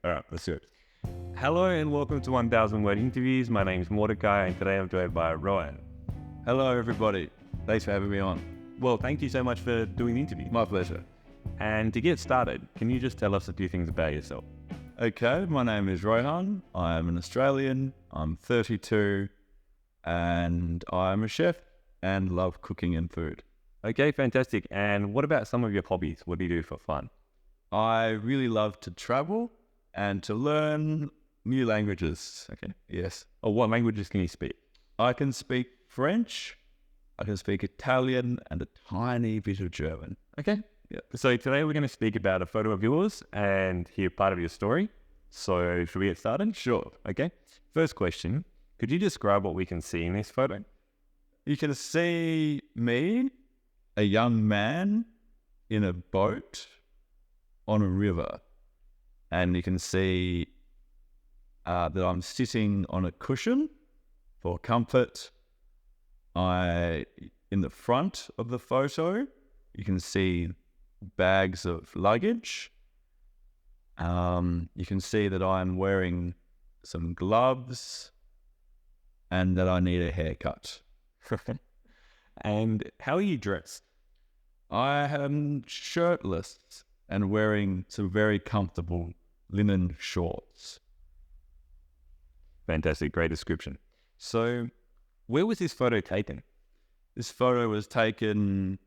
All right, let's do it. Hello and welcome to 1000 Word Interviews. My name is Mordecai and today I'm joined by Rohan. Hello, everybody. Thanks for having me on. Well, thank you so much for doing the interview. My pleasure. And to get started, can you just tell us a few things about yourself? Okay, my name is Rohan. I am an Australian. I'm 32 and I'm a chef and love cooking and food. Okay, fantastic. And what about some of your hobbies? What do you do for fun? I really love to travel and to learn new languages. Okay. Yes. Or what languages can you speak? I can speak French, I can speak Italian and a tiny bit of German. Okay. Yeah. So today we're going to speak about a photo of yours and hear part of your story. So should we get started? Sure. Okay. First question, could you describe what we can see in this photo? You can see me, a young man in a boat on a river, and you can see that I'm sitting on a cushion for comfort. In the front of the photo, you can see bags of luggage. You can see that I'm wearing some gloves and that I need a haircut. And how are you dressed? I am shirtless and wearing some very comfortable linen shorts. Fantastic, great description. So where was this photo taken? This photo was taken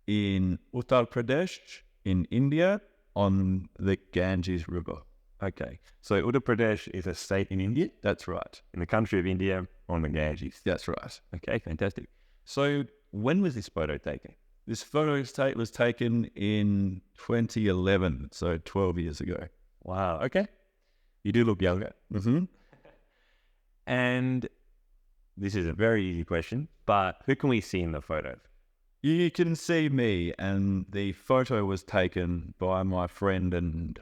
in Uttar Pradesh in India on the Ganges River. Okay, so Uttar Pradesh is a state in India, That's right. in the country of India on the Ganges. That's right. Okay, fantastic. So when was this photo taken? This photo was taken in 2011, so 12 years ago. Wow, okay. You do look younger. Mm-hmm. And this is a very easy question, but who can we see in the photo? You can see me, and the photo was taken by my friend and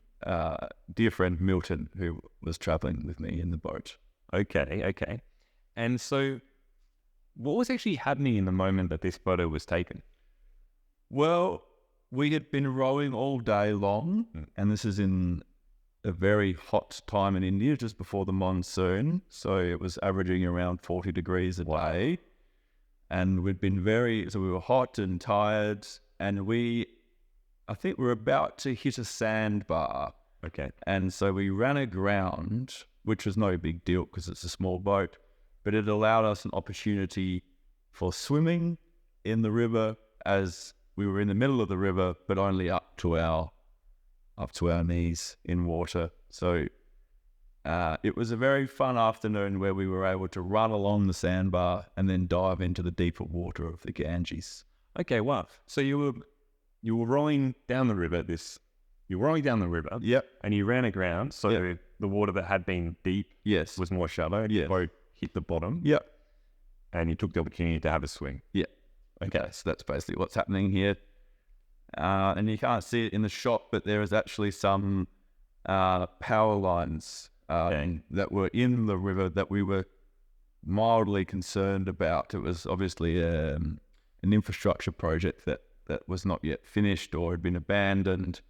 dear friend Milton, who was traveling with me in the boat. Okay. And so what was actually happening in the moment that this photo was taken? Well, we had been rowing all day long, and this is in a very hot time in India, just before the monsoon. So it was averaging around 40 degrees a day. And we were hot and tired, and I think we were about to hit a sandbar. Okay. And so we ran aground, which was no big deal because it's a small boat, but it allowed us an opportunity for swimming in the river as we were in the middle of the river, but only up to our knees in water. So it was a very fun afternoon where we were able to run along the sandbar and then dive into the deeper water of the Ganges. Okay, wow. So you were rowing down the river. Yep. And you ran aground. So Yep. the water that had been deep Yes. was more shallow. Yes. The boat hit the bottom. Yep. And you took the opportunity to have a swing. Yeah. Okay, so that's basically what's happening here. And you can't see it in the shot, but there is actually some power lines that were in the river that we were mildly concerned about. It was obviously an infrastructure project that was not yet finished or had been abandoned,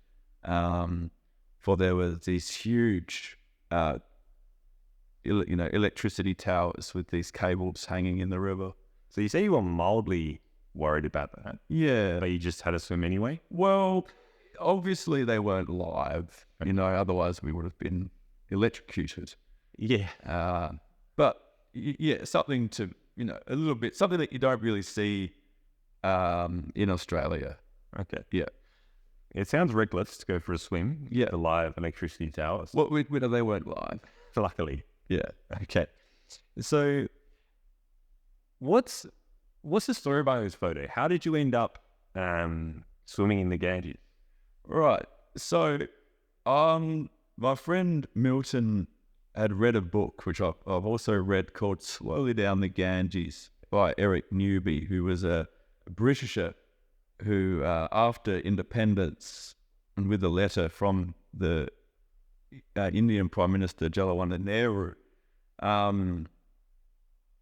for there were these huge electricity towers with these cables hanging in the river. So you say you were mildly worried about that, Yeah. but you just had to swim anyway? Well, obviously they weren't live, otherwise we would have been electrocuted. Yeah. But something to, a little bit, something that you don't really see in Australia. Okay. Yeah. It sounds reckless to go for a swim. Yeah. The live electricity towers. Well, they weren't live. Luckily. Yeah. Okay. So what's the story behind this photo? How did you end up swimming in the Ganges? Right. So, my friend Milton had read a book, which I've also read, called Slowly Down the Ganges by Eric Newby, who was a Britisher who, after independence and with a letter from the Indian Prime Minister Jawaharlal Nehru,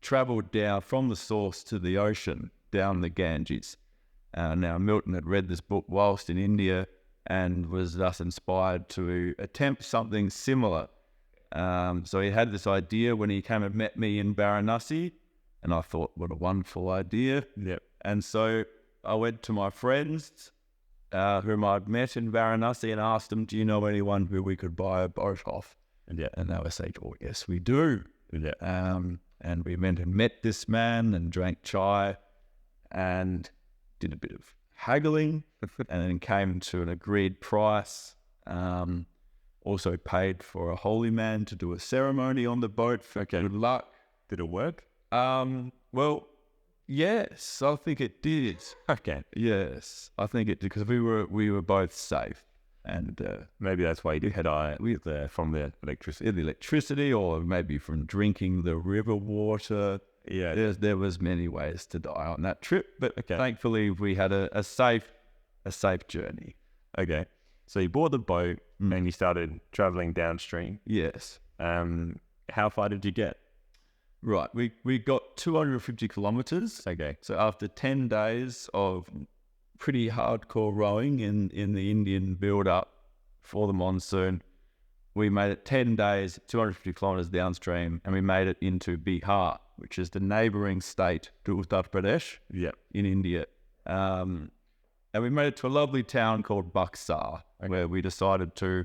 travelled down from the source to the ocean down the Ganges. Now, Milton had read this book whilst in India, and was thus inspired to attempt something similar. So he had this idea when he came and met me in Varanasi, and I thought, what a wonderful idea. Yep. And so I went to my friends whom I'd met in Varanasi and asked them, do you know anyone who we could buy a boat off? Yeah. And they were saying, oh, yes, we do. Yeah. And we went and met this man and drank chai and did a bit of haggling and then came to an agreed price. Also paid for a holy man to do a ceremony on the boat for good luck. Did it work? Well, yes, I think it did. Okay. Yes, I think it did because we were both safe, and Maybe that's why you did die from the electricity. the electricity, or maybe from drinking the river water. Yeah. There was many ways to die on that trip, but Okay. thankfully we had a safe journey. Okay. So you bought the boat and you started traveling downstream. Yes. How far did you get? Right, we got 250 kilometers. Okay. So after 10 days of pretty hardcore rowing in the Indian build-up for the monsoon, we made it 10 days, 250 kilometers downstream, and we made it into Bihar, which is the neighboring state to Uttar Pradesh in India. And we made it to a lovely town called Buxar, where we decided to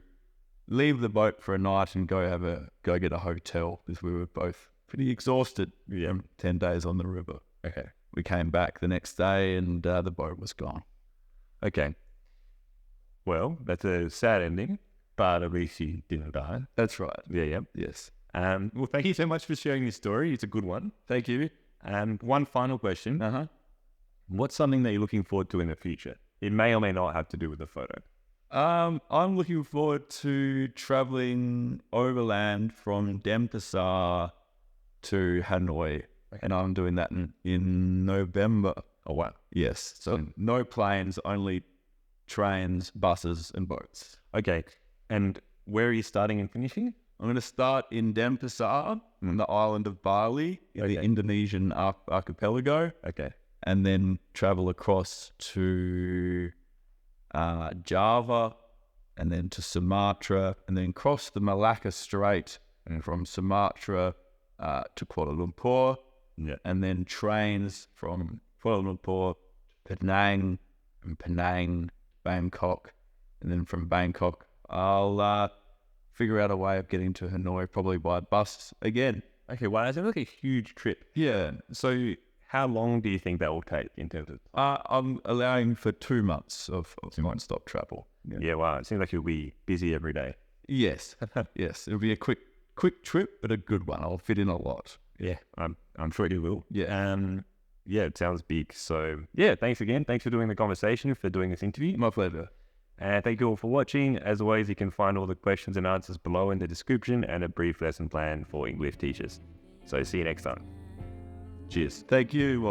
leave the boat for a night and go get a hotel because we were both pretty exhausted from 10 days on the river. Okay. We came back the next day and the boat was gone. Okay. Well, that's a sad ending, but at least you didn't die. That's right. Yeah. Yes. Well, thank you so much for sharing your story. It's a good one. Thank you. One final question. What's something that you're looking forward to in the future? It may or may not have to do with the photo. I'm looking forward to traveling overland from Denpasar to Hanoi, and I'm doing that in November. Oh, wow. Yes. So no planes, only trains, buses, and boats. Okay. And where are you starting and finishing? I'm going to start in Denpasar, on the island of Bali, in the Indonesian archipelago. Okay. And then travel across to Java, and then to Sumatra, and then cross the Malacca Strait, and from Sumatra to Kuala Lumpur, and then trains from Kuala Lumpur to Penang, and Penang, Bangkok, and then from Bangkok, I'll figure out a way of getting to Hanoi, probably by bus again. Okay, wow, that's like a huge trip. Yeah. So how long do you think that will take in terms of... I'm allowing for 2 months of non-stop travel. Yeah, wow, it seems like you'll be busy every day. Yes. Yes, it'll be a quick trip, but a good one. I'll fit in a lot. Yeah, I'm sure you will. Yeah. Yeah, it sounds big. So yeah, thanks again. Thanks for doing the conversation, for doing this interview. My pleasure. And thank you all for watching. As always, you can find all the questions and answers below in the description and a brief lesson plan for English teachers. So see you next time. Cheers. Thank you.